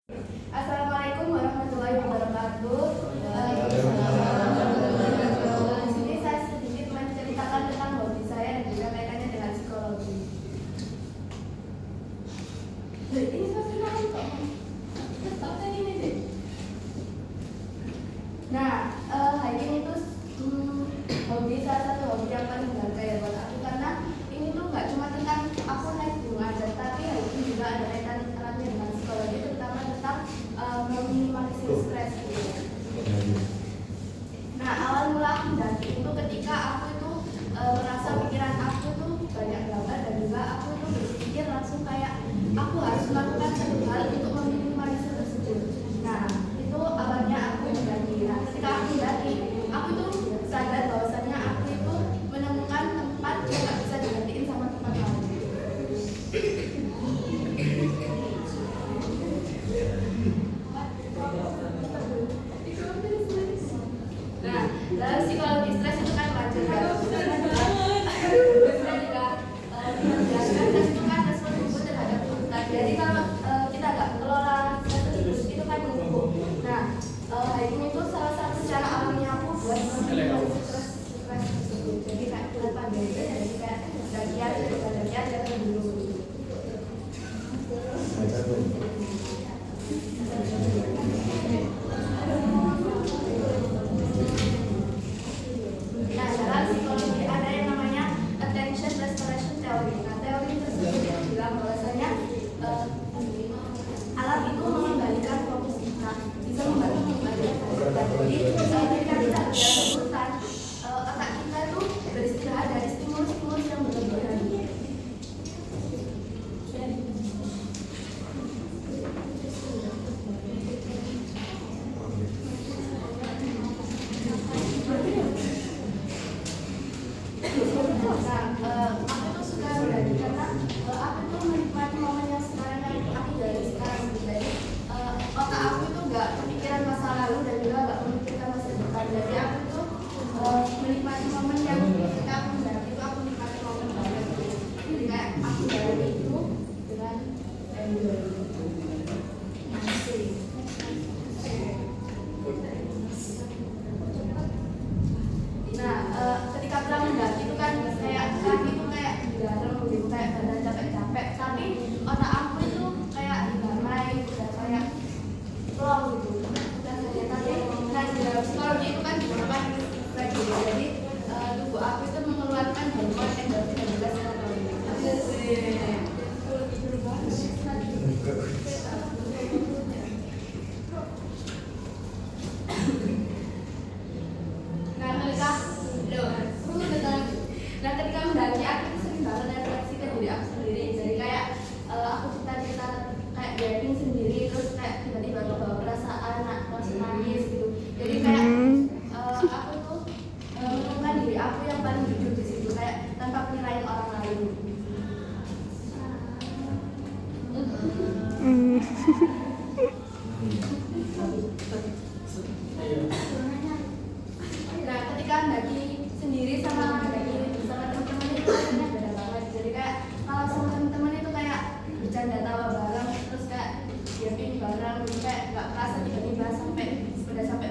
Assalamualaikum warahmatullahi wabarakatuh. Di sini saya sedikit menceritakan tentang hobi saya dan juga kaitannya dengan psikologi. Ini saya kok. Ini deh. Nah, hiking itu hobi salah satu hobi yang paling berharga buat aku karena ini tuh nggak cuma tentang aku naik gunung aja, tapi hiking juga ada kaitan eratnya dengan psikologi, terutama tentang meminimalisir stres gitu. Nah, awal mula aku mendaki itu ketika aku itu merasa pikiran aku tuh banyak banget dan juga aku itu berpikir langsung kayak aku harus melakukan satu hal untuk meminimalisir tersebut. Nah, itu awalnya aku mendaki. Nah, ketika aku mendaki, aku tuh sadar bahwasannya aku itu menemukan tempat yang nggak bisa digantiin sama tempat lain. Nah, dalam psikologi stres itu kan wajar ya. Biasanya juga menjelaskan stres itu kan respon tubuh terhadap tuntutan. Jadi kalau kita nggak mengelola stres tersebut itu kan numpuk. Nah, hiking itu salah satu cara alamiah aku buat meminimalisir stres tersebut. Jadi kayak bulan pandemi itu jadi kayak dakian dari dulu. Nah, dalam psikologi ada yang namanya attention restoration theory. Nah, teori tersebut yang bilang bahwasanya alat itu mengembalikan fokus kita, bisa membantu mengembalikan fokus kita. Jadi, ketika kita berjalan ke hutan, otak kita itu beristirahat dari stimulus-stimulus yang berlebihan. Aku tuh suka berani karena aku tuh menikmati momen yang sekarang yang aku dari sekarang. Jadi otak aku itu nggak kepikiran masa lalu dan juga nggak memikirkan masa depan. Jadi aku tuh menikmati momen yang ketika aku berani itu aku menikmati momen banget. Jadi kayak aku berani itu dengan enjoy. Masih. Nah, ketika pulang mendaki itu kan kayak kaki itu kayak digarem gitu, kayak badan capek-capek, tapi otak aku itu kayak damai, udah kayak plong gitu. Dan tapi nah di dalam psikologi itu kan dinamakan refleks gitu. Jadi tubuh aku itu mengeluarkan hormon endorfin dan juga serotonin. Nah, ketika mendaki aku itu sering banget refleksi ke diri aku sendiri. Jadi kayak aku cerita-cerita kayak diving sendiri, terus kayak tiba-tiba kebawa perasaan, langsung nangis gitu. Jadi kayak aku tuh menemukan diri aku yang paling jujur di situ, kayak tanpa penilaian orang lain. Nah, ketika mendaki sendiri sama mendaki bersama teman-teman itu rasanya beda banget. Jadi kayak kalau sama teman-teman itu kayak bercanda tawa bareng, terus kayak camping bareng, gitu kayak nggak kerasa tiba-tiba udah sampai